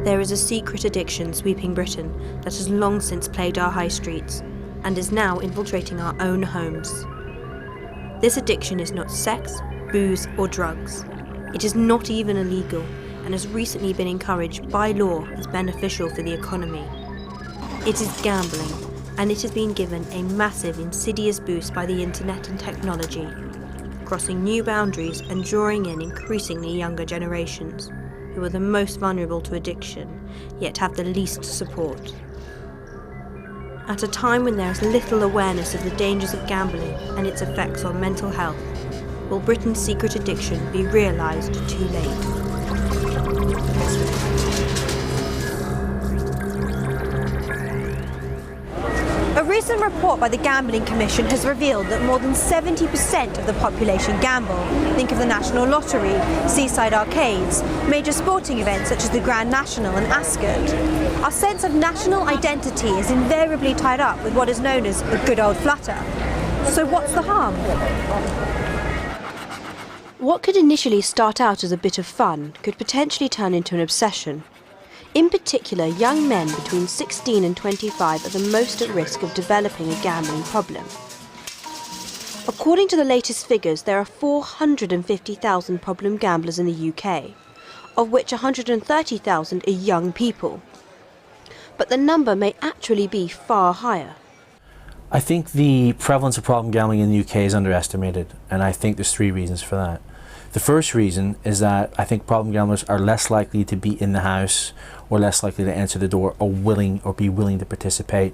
There is a secret addiction sweeping Britain that has long since plagued our high streets and is now infiltrating our own homes. This addiction is not sex, booze or drugs. It is not even illegal and has recently been encouraged by law as beneficial for the economy. It is gambling, and it has been given a massive insidious boost by the internet and technology, crossing new boundaries and drawing in increasingly younger generations, who are the most vulnerable to addiction, yet have the least support. At a time when there is little awareness of the dangers of gambling and its effects on mental health, will Britain's secret addiction be realised too late? A recent report by the Gambling Commission has revealed that more than 70% of the population gamble. Think of the National Lottery, seaside arcades, major sporting events such as the Grand National and Ascot. Our sense of national identity is invariably tied up with what is known as a good old flutter. So what's the harm? What could initially start out as a bit of fun could potentially turn into an obsession. In particular, young men between 16 and 25 are the most at risk of developing a gambling problem. According to the latest figures, there are 450,000 problem gamblers in the UK, of which 130,000 are young people. But the number may actually be far higher. I think the prevalence of problem gambling in the UK is underestimated, and I think there's three reasons for that. The first reason is that I think problem gamblers are less likely to be in the house or less likely to answer the door or be willing to participate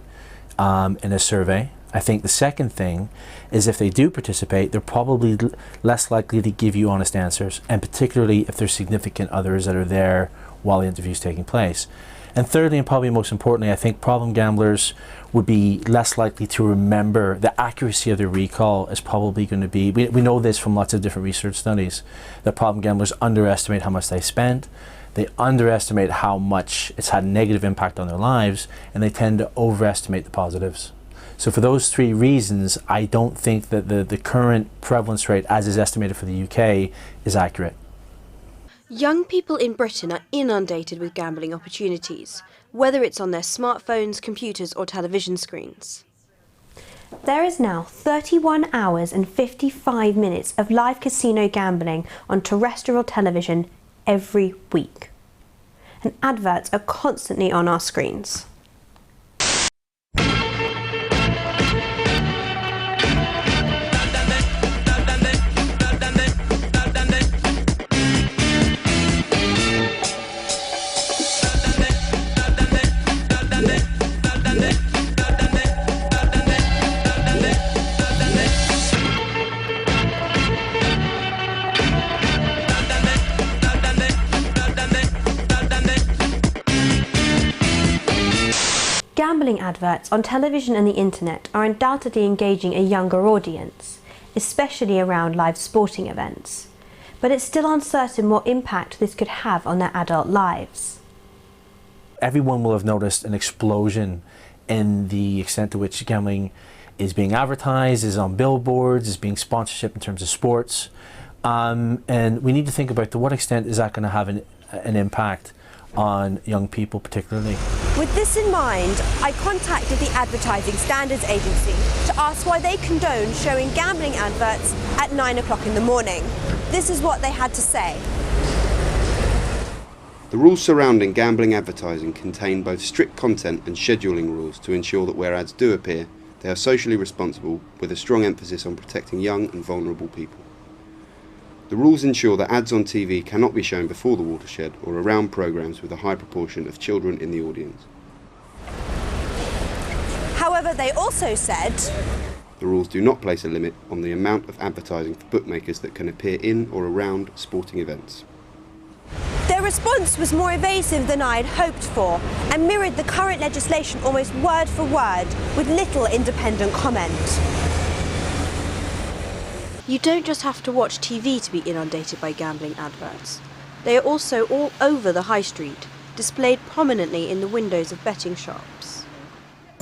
in a survey. I think the second thing is if they do participate, they're probably less likely to give you honest answers, and particularly if there's significant others that are there while the interview is taking place. And thirdly, and probably most importantly, I think problem gamblers would be less likely to remember. The accuracy of their recall is probably going to be, we know this from lots of different research studies, that problem gamblers underestimate how much they spend, they underestimate how much it's had a negative impact on their lives, and they tend to overestimate the positives. So for those three reasons, I don't think that the current prevalence rate, as is estimated for the UK, is accurate. Young people in Britain are inundated with gambling opportunities, whether it's on their smartphones, computers or television screens. There is now 31 hours and 55 minutes of live casino gambling on terrestrial television every week. And adverts are constantly on our screens. Gambling adverts on television and the internet are undoubtedly engaging a younger audience, especially around live sporting events. But it's still uncertain what impact this could have on their adult lives. Everyone will have noticed an explosion in the extent to which gambling is being advertised, is on billboards, is being sponsorship in terms of sports. And we need to think about to what extent is that going to have an impact on young people particularly. With this in mind, I contacted the Advertising Standards Agency to ask why they condone showing gambling adverts at 9 o'clock in the morning. This is what they had to say. The rules surrounding gambling advertising contain both strict content and scheduling rules to ensure that where ads do appear, they are socially responsible, with a strong emphasis on protecting young and vulnerable people. The rules ensure that ads on TV cannot be shown before the watershed or around programmes with a high proportion of children in the audience. However, they also said the rules do not place a limit on the amount of advertising for bookmakers that can appear in or around sporting events. Their response was more evasive than I had hoped for and mirrored the current legislation almost word for word, with little independent comment. You don't just have to watch TV to be inundated by gambling adverts. They are also all over the high street, displayed prominently in the windows of betting shops.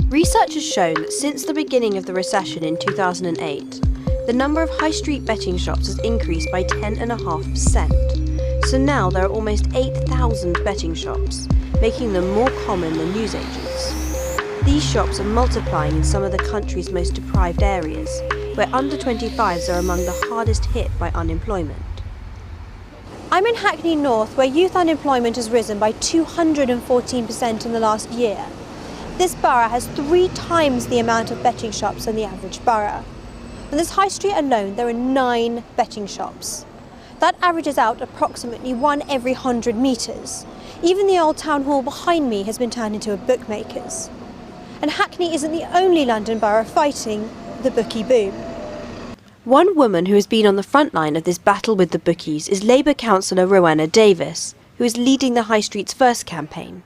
Research has shown that since the beginning of the recession in 2008, the number of high street betting shops has increased by 10.5%. So now there are almost 8,000 betting shops, making them more common than newsagents. These shops are multiplying in some of the country's most deprived areas, where under 25s are among the hardest hit by unemployment. I'm in Hackney North, where youth unemployment has risen by 214% in the last year. This borough has 3 times the amount of betting shops than the average borough. On this high street alone, there are 9 betting shops. That averages out approximately 1 every 100 metres. Even the old town hall behind me has been turned into a bookmaker's. And Hackney isn't the only London borough fighting the bookie boom. One woman who has been on the front line of this battle with the bookies is Labour councillor Rowena Davis, who is leading the High Street's first campaign.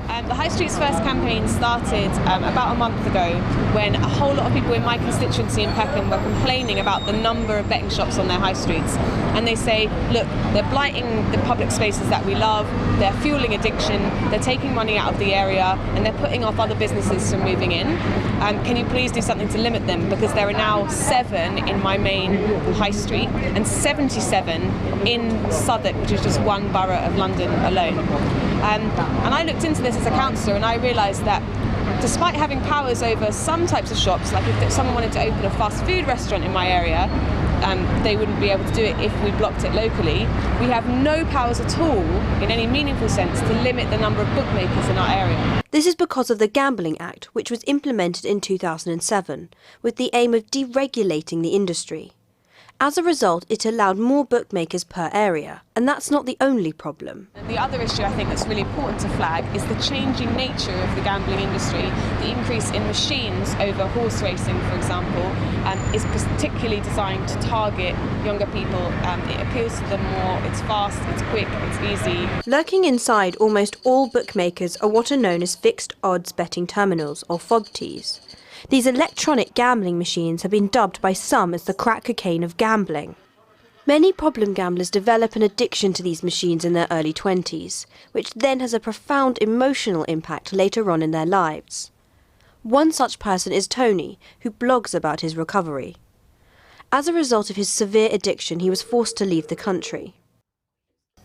The High Street's first campaign started about a month ago when a whole lot of people in my constituency in Peckham were complaining about the number of betting shops on their high streets. And they say, look, they're blighting the public spaces that we love, they're fueling addiction, they're taking money out of the area, and they're putting off other businesses from moving in. Can you please do something to limit them? Because there are now 7 in my main high street and 77 in Southwark, which is just one borough of London alone. And I looked into this as a councillor, and I realised that despite having powers over some types of shops, like if someone wanted to open a fast food restaurant in my area, they wouldn't be able to do it if we blocked it locally. We have no powers at all, in any meaningful sense, to limit the number of bookmakers in our area. This is because of the Gambling Act, which was implemented in 2007, with the aim of deregulating the industry. As a result, it allowed more bookmakers per area, and that's not the only problem. The other issue I think that's really important to flag is the changing nature of the gambling industry. The increase in machines over horse racing, for example, is particularly designed to target younger people. It appeals to them more, it's fast, it's quick, it's easy. Lurking inside almost all bookmakers are what are known as fixed odds betting terminals, or FOBTs. These electronic gambling machines have been dubbed by some as the crack cocaine of gambling. Many problem gamblers develop an addiction to these machines in their early 20s, which then has a profound emotional impact later on in their lives. One such person is Tony, who blogs about his recovery. As a result of his severe addiction, he was forced to leave the country.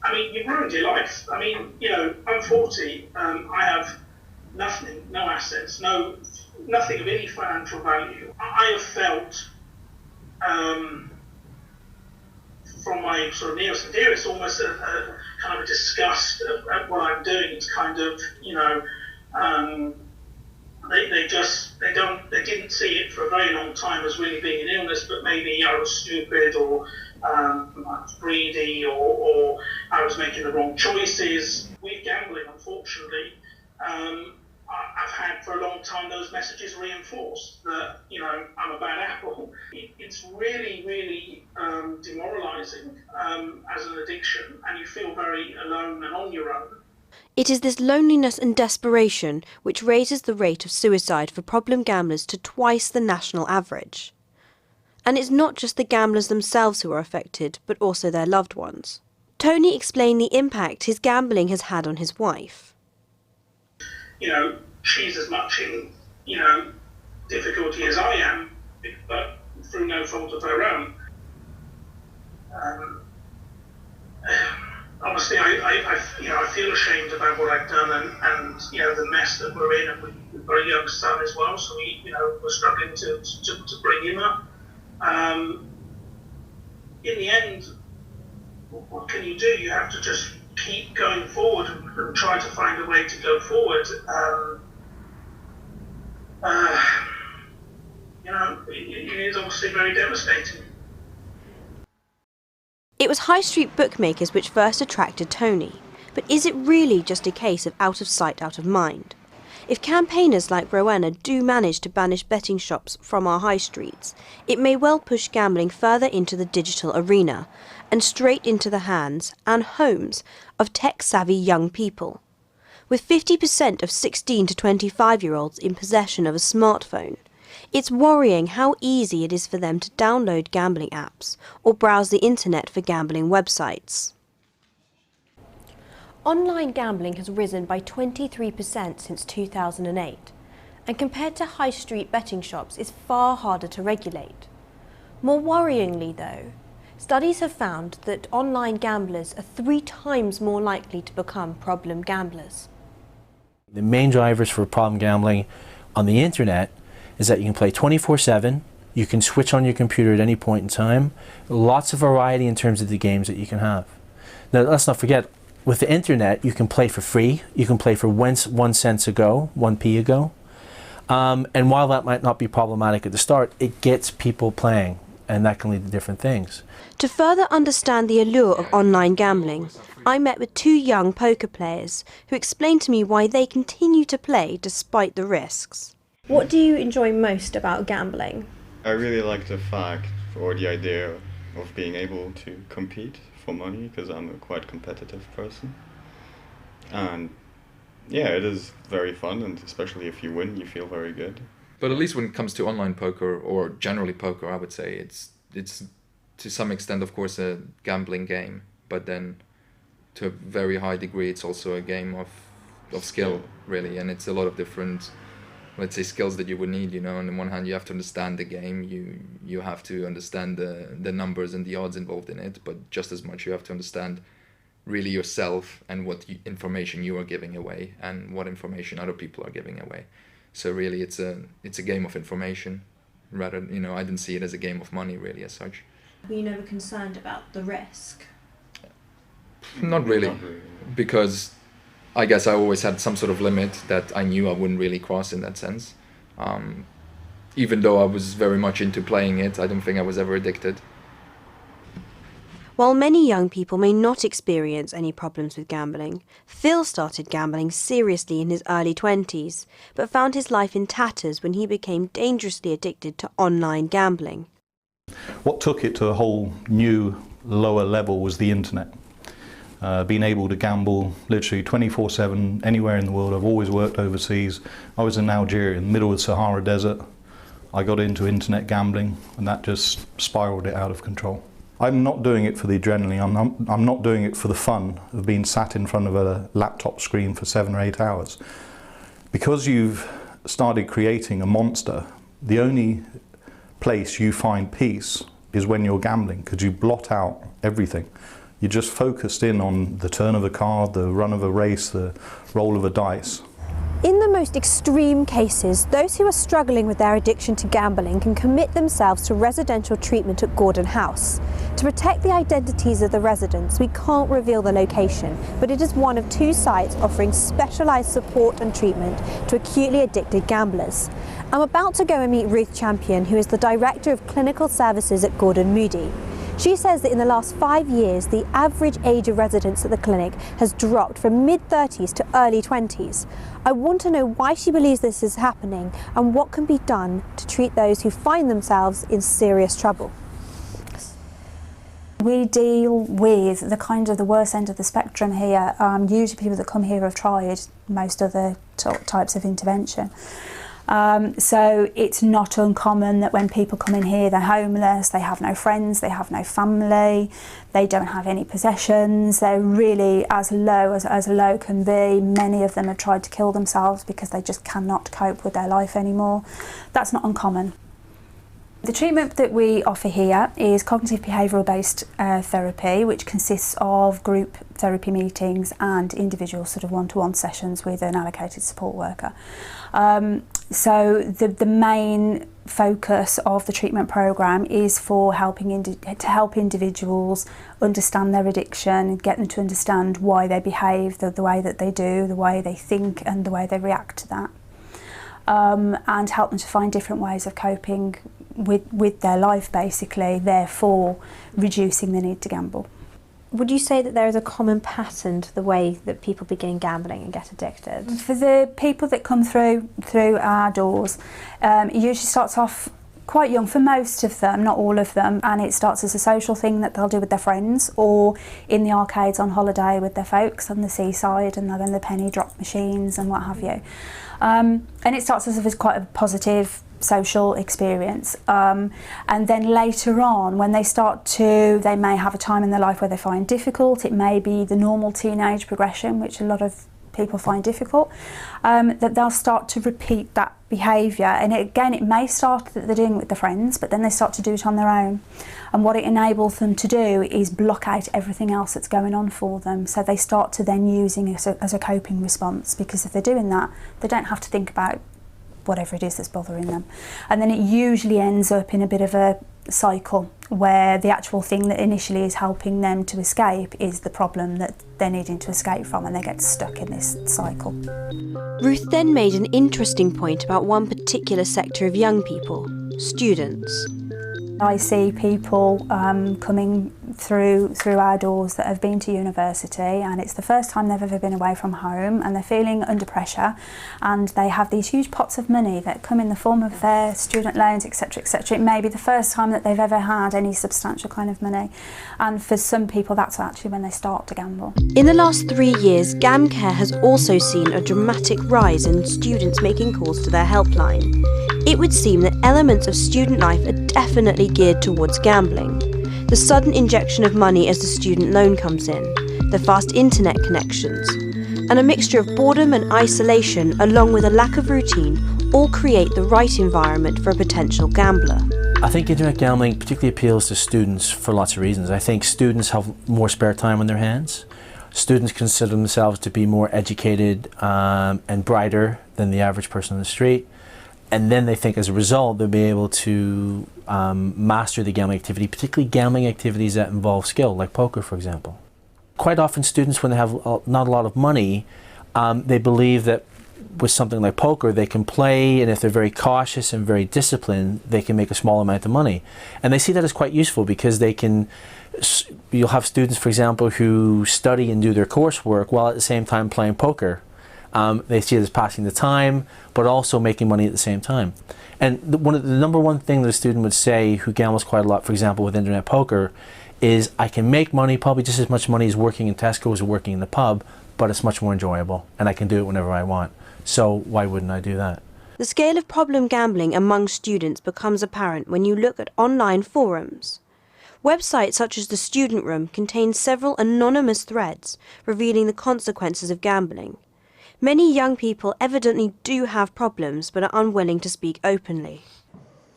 I mean, you've ruined your life. I mean, I'm 40, I have nothing, no assets, nothing of any financial value. I have felt, from my sort of nearest and dearest, almost a kind of a disgust at what I'm doing. It's kind of, they didn't see it for a very long time as really being an illness, but maybe I was stupid or I was greedy or I was making the wrong choices. With gambling, unfortunately, I've had for a long time those messages reinforced that, I'm a bad apple. It's really, really demoralising as an addiction, and you feel very alone and on your own. It is this loneliness and desperation which raises the rate of suicide for problem gamblers to twice the national average. And it's not just the gamblers themselves who are affected, but also their loved ones. Tony explained the impact his gambling has had on his wife. She's as much in, difficulty as I am, but through no fault of her own. Honestly, I feel ashamed about what I've done and the mess that we're in, and we've got a young son as well, so we're struggling to bring him up. In the end, what can you do? You have to just keep going forward and try to find a way to go forward. It is obviously very devastating. It was high street bookmakers which first attracted Tony, but is it really just a case of out of sight, out of mind? If campaigners like Rowena do manage to banish betting shops from our high streets, it may well push gambling further into the digital arena and straight into the hands and homes of tech-savvy young people. With 50% of 16 to 25-year-olds in possession of a smartphone, it's worrying how easy it is for them to download gambling apps or browse the internet for gambling websites. Online gambling has risen by 23% since 2008, and compared to high street betting shops is far harder to regulate. More worryingly though, Studies have found that online gamblers are 3 times more likely to become problem gamblers. The main drivers for problem gambling on the internet is that you can play 24/7, you can switch on your computer at any point in time, lots of variety in terms of the games that you can have. Now let's not forget, with the internet you can play for free, you can play for 1 cent a go, 1p a go, and while that might not be problematic at the start, it gets people playing, and that can lead to different things. To further understand the allure of online gambling, I met with 2 young poker players who explained to me why they continue to play despite the risks. What do you enjoy most about gambling? I really like the fact or the idea of being able to compete for money, because I'm a quite competitive person. And yeah, it is very fun, and especially if you win, you feel very good. But at least when it comes to online poker, or generally poker, I would say it's to some extent, of course, a gambling game, but then to a very high degree, it's also a game of skill, really, and it's a lot of different, let's say, skills that you would need. You know, on the one hand, you have to understand the game, you have to understand the numbers and the odds involved in it, but just as much you have to understand really yourself and what information you are giving away and what information other people are giving away. So really, it's a game of information, rather. You know, I didn't see it as a game of money really as such. Were you never concerned about the risk? Not really, because I guess I always had some sort of limit that I knew I wouldn't really cross in that sense. Even though I was very much into playing it, I don't think I was ever addicted. While many young people may not experience any problems with gambling, Phil started gambling seriously in his early 20s, but found his life in tatters when he became dangerously addicted to online gambling. What took it to a whole new, lower level was the internet. Being able to gamble literally 24/7 anywhere in the world. I've always worked overseas. I was in Algeria, in the middle of the Sahara Desert. I got into internet gambling, and that just spiraled it out of control. I'm not doing it for the adrenaline. I'm not doing it for the fun of being sat in front of a laptop screen for 7 or 8 hours. Because you've started creating a monster, the only place you find peace is when you're gambling, because you blot out everything. You're just focused in on the turn of a card, the run of a race, the roll of a dice. In the most extreme cases, those who are struggling with their addiction to gambling can commit themselves to residential treatment at Gordon House. To protect the identities of the residents, we can't reveal the location, but it is one of 2 sites offering specialised support and treatment to acutely addicted gamblers. I'm about to go and meet Ruth Champion, who is the Director of Clinical Services at Gordon Moody. She says that in the last 5 years, the average age of residents at the clinic has dropped from mid-30s to early 20s. I want to know why she believes this is happening and what can be done to treat those who find themselves in serious trouble. We deal with the worst end of the spectrum here. Usually people that come here have tried most other types of intervention. So it's not uncommon that when people come in here, they're homeless, they have no friends, they have no family, they don't have any possessions, they're really as low as low can be. Many of them have tried to kill themselves because they just cannot cope with their life anymore. That's not uncommon. The treatment that we offer here is cognitive behavioural based therapy, which consists of group therapy meetings and individual sort of one-to-one sessions with an allocated support worker. So the main focus of the treatment programme is for to help individuals understand their addiction, get them to understand why they behave the way that they do, the way they think and the way they react to that, and help them to find different ways of coping with their life, basically, therefore reducing the need to gamble. Would you say that there is a common pattern to the way that people begin gambling and get addicted? For the people that come through our doors, it usually starts off quite young for most of them, not all of them, and it starts as a social thing that they'll do with their friends or in the arcades on holiday with their folks on the seaside, and then the penny drop machines and what have you. And it starts as quite a positive social experience, and then later on when they may have a time in their life where they find difficult. It may be the normal teenage progression, which a lot of people find difficult, that they'll start to repeat that behaviour. And it may start that they're doing it with their friends, but then they start to do it on their own. And what it enables them to do is block out everything else that's going on for them. So they start to then using it as a coping response, because if they're doing that, they don't have to think about whatever it is that's bothering them. And then it usually ends up in a bit of a cycle where the actual thing that initially is helping them to escape is the problem that they're needing to escape from, and they get stuck in this cycle. Ruth then made an interesting point about one particular sector of young people, students. I see people coming through our doors that have been to university, and it's the first time they've ever been away from home, and they're feeling under pressure, and they have these huge pots of money that come in the form of their student loans, etc, etc. It may be the first time that they've ever had any substantial kind of money, and for some people that's actually when they start to gamble. In the last 3 years, GamCare has also seen a dramatic rise in students making calls to their helpline. It would seem that elements of student life are definitely geared towards gambling. The sudden injection of money as the student loan comes in, the fast internet connections, and a mixture of boredom and isolation along with a lack of routine all create the right environment for a potential gambler. I think internet gambling particularly appeals to students for lots of reasons. I think students have more spare time on their hands. Students consider themselves to be more educated and brighter than the average person on the street. And then they think as a result they'll be able to master the gambling activity, particularly gambling activities that involve skill, like poker, for example. Quite often students, when they have not a lot of money, they believe that with something like poker they can play, and if they're very cautious and very disciplined, they can make a small amount of money. And they see that as quite useful because they can, you'll have students, for example, who study and do their coursework while at the same time playing poker. They see it as passing the time, but also making money at the same time. And the number one thing that a student would say who gambles quite a lot, for example, with internet poker, is I can make money, probably just as much money as working in Tesco's or working in the pub, but it's much more enjoyable, and I can do it whenever I want. So why wouldn't I do that? The scale of problem gambling among students becomes apparent when you look at online forums. Websites such as the Student Room contain several anonymous threads revealing the consequences of gambling. Many young people evidently do have problems but are unwilling to speak openly.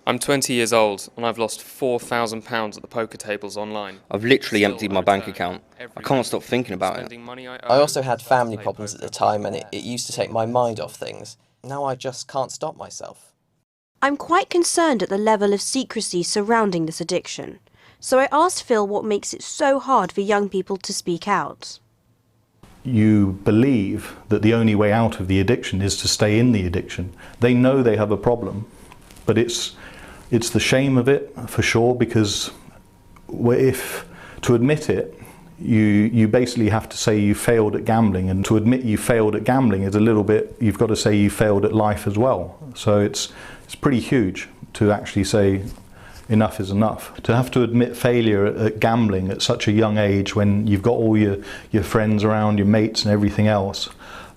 I'm 20 years old and I've lost £4,000 at the poker tables online. I've literally emptied my bank account. I can't stop thinking about it. I also had family problems at the time, and it used to take my mind off things. Now I just can't stop myself. I'm quite concerned at the level of secrecy surrounding this addiction. So I asked Phil what makes it so hard for young people to speak out. You believe that the only way out of the addiction is to stay in the addiction. They know they have a problem, but it's the shame of it, for sure, because if to admit it, you basically have to say you failed at gambling, and to admit you failed at gambling is a little bit, you've got to say you failed at life as well. So it's pretty huge to actually say enough is enough. To have to admit failure at gambling at such a young age, when you've got all your friends around, your mates and everything else,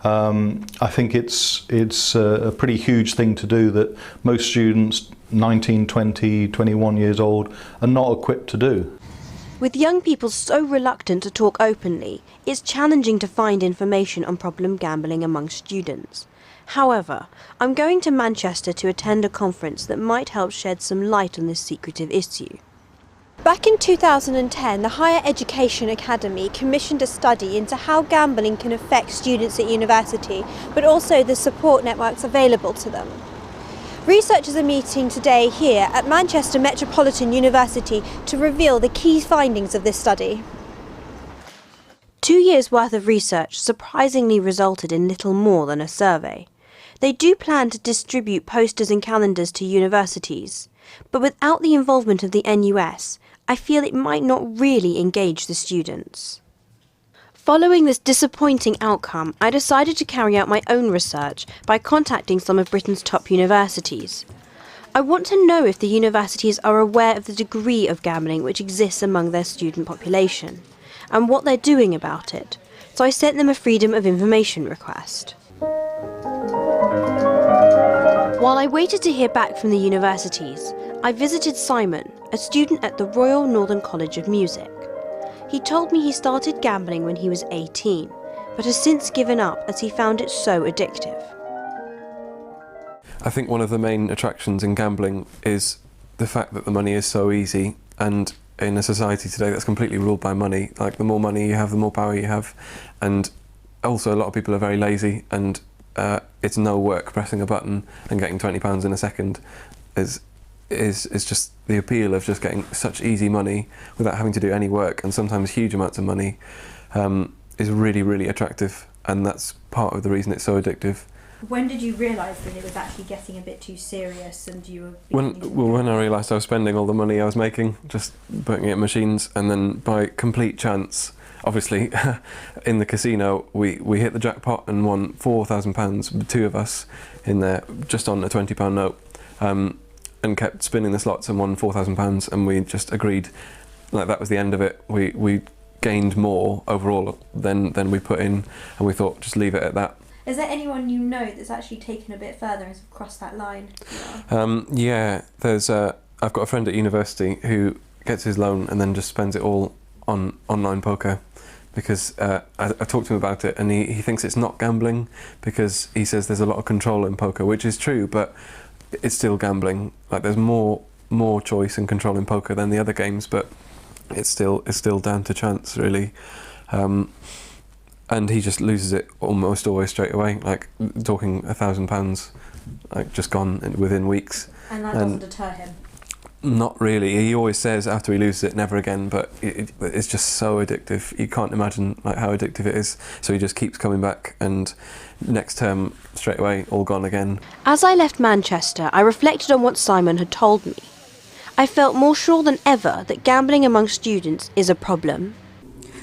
I think it's a pretty huge thing to do that most students 19, 20, 21 years old are not equipped to do. With young people so reluctant to talk openly, it's challenging to find information on problem gambling among students. However, I'm going to Manchester to attend a conference that might help shed some light on this secretive issue. Back in 2010, the Higher Education Academy commissioned a study into how gambling can affect students at university, but also the support networks available to them. Researchers are meeting today here at Manchester Metropolitan University to reveal the key findings of this study. 2 years' worth of research surprisingly resulted in little more than a survey. They do plan to distribute posters and calendars to universities, but without the involvement of the NUS, I feel it might not really engage the students. Following this disappointing outcome, I decided to carry out my own research by contacting some of Britain's top universities. I want to know if the universities are aware of the degree of gambling which exists among their student population, and what they're doing about it, so I sent them a Freedom of Information request. While I waited to hear back from the universities, I visited Simon, a student at the Royal Northern College of Music. He told me he started gambling when he was 18, but has since given up as he found it so addictive. I think one of the main attractions in gambling is the fact that the money is so easy, and in a society today that's completely ruled by money, like the more money you have, the more power you have, and also a lot of people are very lazy, and it's no work pressing a button and getting £20 in a second is just the appeal of just getting such easy money without having to do any work, and sometimes huge amounts of money, is really, really attractive, and that's part of the reason it's so addictive. When did you realise that it was actually getting a bit too serious and you were... When I realised I was spending all the money I was making, just putting it in machines, and then by complete chance, obviously, in the casino, we hit the jackpot and won £4,000, the two of us, in there, just on a £20 note, and kept spinning the slots and won £4,000, and we just agreed, like that was the end of it. We gained more overall than we put in, and we thought, just leave it at that. Is there anyone you know that's actually taken a bit further and crossed that line? Yeah, I've got a friend at university who gets his loan and then just spends it all on online poker, because I talked to him about it, and he thinks it's not gambling, because he says there's a lot of control in poker, which is true, but it's still gambling. Like there's more choice and control in poker than the other games, but it's still down to chance, really. And he just loses it almost always straight away, like talking £1,000, like just gone within weeks. And that doesn't deter him? Not really. He always says after he loses it, never again, but it's just so addictive. You can't imagine like how addictive it is. So he just keeps coming back, and next term, straight away, all gone again. As I left Manchester, I reflected on what Simon had told me. I felt more sure than ever that gambling among students is a problem.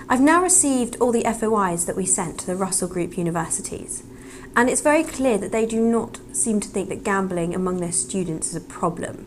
I've now received all the FOIs that we sent to the Russell Group universities, and it's very clear that they do not seem to think that gambling among their students is a problem.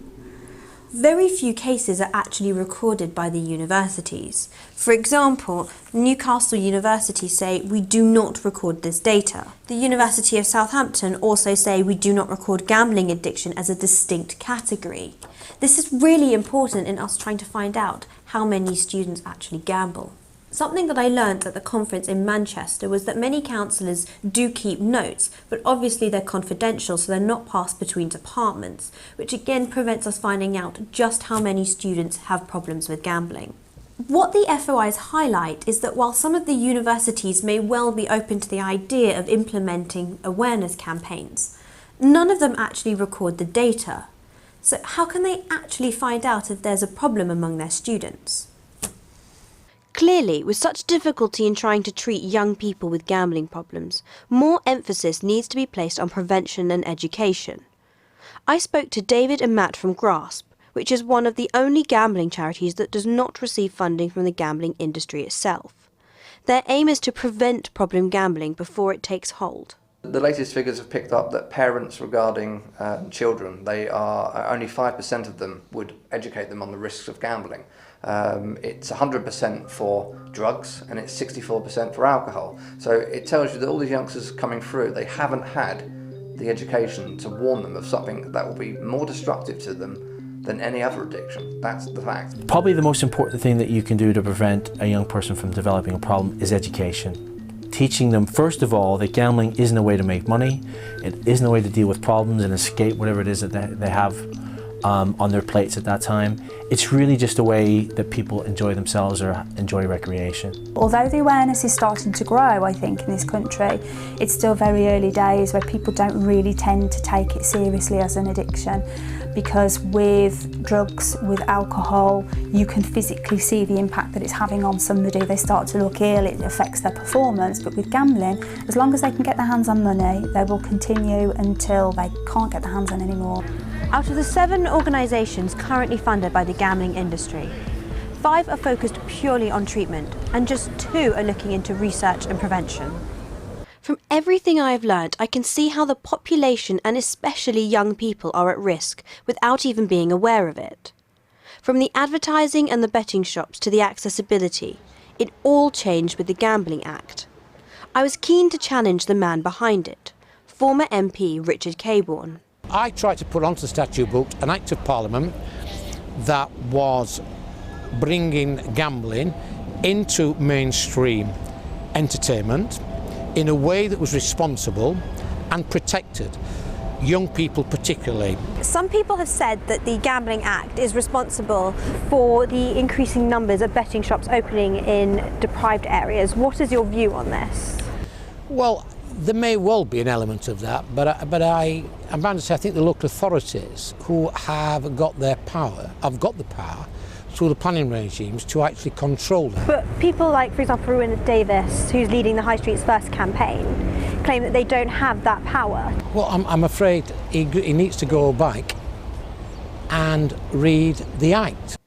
Very few cases are actually recorded by the universities. For example, Newcastle University say we do not record this data. The University of Southampton also say we do not record gambling addiction as a distinct category. This is really important in us trying to find out how many students actually gamble. Something that I learnt at the conference in Manchester was that many counsellors do keep notes, but obviously they're confidential, so they're not passed between departments, which again prevents us finding out just how many students have problems with gambling. What the FOIs highlight is that while some of the universities may well be open to the idea of implementing awareness campaigns, none of them actually record the data. So how can they actually find out if there's a problem among their students? Clearly, with such difficulty in trying to treat young people with gambling problems, more emphasis needs to be placed on prevention and education. I spoke to David and Matt from GRASP, which is one of the only gambling charities that does not receive funding from the gambling industry itself. Their aim is to prevent problem gambling before it takes hold. The latest figures have picked up that parents regarding children, only 5% of them would educate them on the risks of gambling. It's 100% for drugs and it's 64% for alcohol. So it tells you that all these youngsters coming through, they haven't had the education to warn them of something that will be more destructive to them than any other addiction. That's the fact. Probably the most important thing that you can do to prevent a young person from developing a problem is education. Teaching them, first of all, that gambling isn't a way to make money, it isn't a way to deal with problems and escape whatever it is that they have on their plates at that time. It's really just a way that people enjoy themselves or enjoy recreation. Although the awareness is starting to grow, I think, in this country, it's still very early days where people don't really tend to take it seriously as an addiction, because with drugs, with alcohol, you can physically see the impact that it's having on somebody. They start to look ill, it affects their performance. But with gambling, as long as they can get their hands on money, they will continue until they can't get their hands on anymore. Out of the 7 organisations currently funded by the gambling industry, 5 are focused purely on treatment, and just 2 are looking into research and prevention. From everything I have learnt, I can see how the population and especially young people are at risk without even being aware of it. From the advertising and the betting shops to the accessibility, it all changed with the Gambling Act. I was keen to challenge the man behind it, former MP Richard Cabourn. I tried to put onto the statute book an Act of Parliament that was bringing gambling into mainstream entertainment, in a way that was responsible and protected young people particularly. Some people have said that the Gambling Act is responsible for the increasing numbers of betting shops opening in deprived areas. What is your view on this? Well, there may well be an element of that, but I'm bound to say I think the local authorities who have got the power through the planning regimes to actually control that. But people like, for example, Rowena Davies, who's leading the High Street's first campaign, claim that they don't have that power. Well, I'm afraid he needs to go back and read the Act.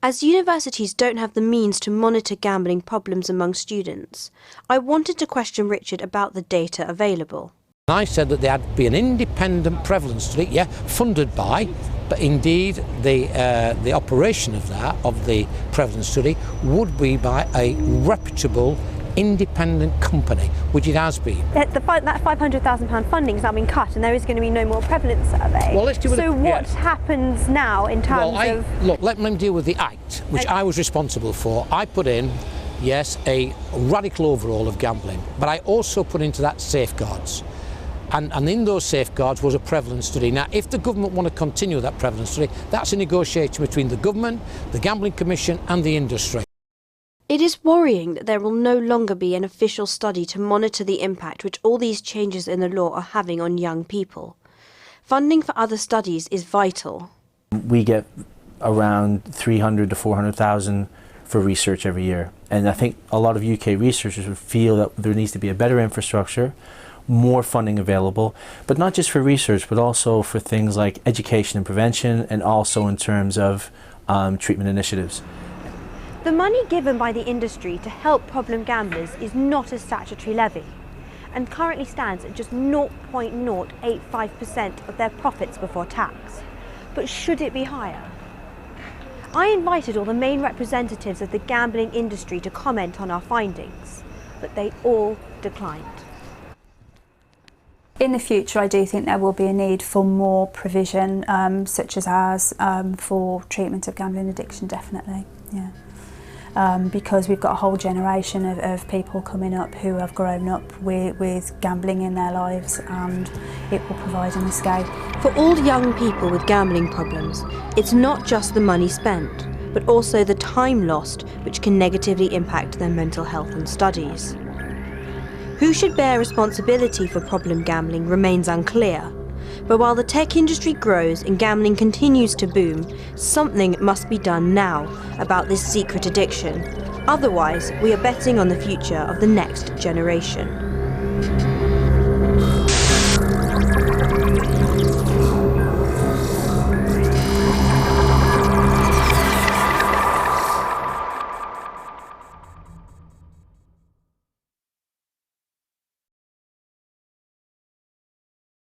As universities don't have the means to monitor gambling problems among students, I wanted to question Richard about the data available. I said that there had to be an independent prevalence study, funded by, but indeed the operation of the prevalence study, would be by a reputable independent company, which it has been. That £500,000 funding has now been cut, and there is going to be no more prevalence survey. Well, let's deal with so what happens now in terms of... Look, let me deal with the Act, which I was responsible for. I put in, yes, a radical overhaul of gambling, but I also put into that safeguards. And in those safeguards was a prevalence study. Now, if the government want to continue that prevalence study, that's a negotiation between the government, the Gambling Commission and the industry. It is worrying that there will no longer be an official study to monitor the impact which all these changes in the law are having on young people. Funding for other studies is vital. We get around 300 to 400,000 for research every year. And I think a lot of UK researchers would feel that there needs to be a better infrastructure, more funding available, but not just for research, but also for things like education and prevention, and also in terms of treatment initiatives. The money given by the industry to help problem gamblers is not a statutory levy, and currently stands at just 0.085% of their profits before tax. But should it be higher? I invited all the main representatives of the gambling industry to comment on our findings, but they all declined. In the future, I do think there will be a need for more provision, such as ours, for treatment of gambling addiction, definitely, yeah. Because we've got a whole generation of people coming up who have grown up with gambling in their lives, and it will provide an escape. For all young people with gambling problems, it's not just the money spent, but also the time lost, which can negatively impact their mental health and studies. Who should bear responsibility for problem gambling remains unclear, but while the tech industry grows and gambling continues to boom, something must be done now about this secret addiction. Otherwise, we are betting on the future of the next generation.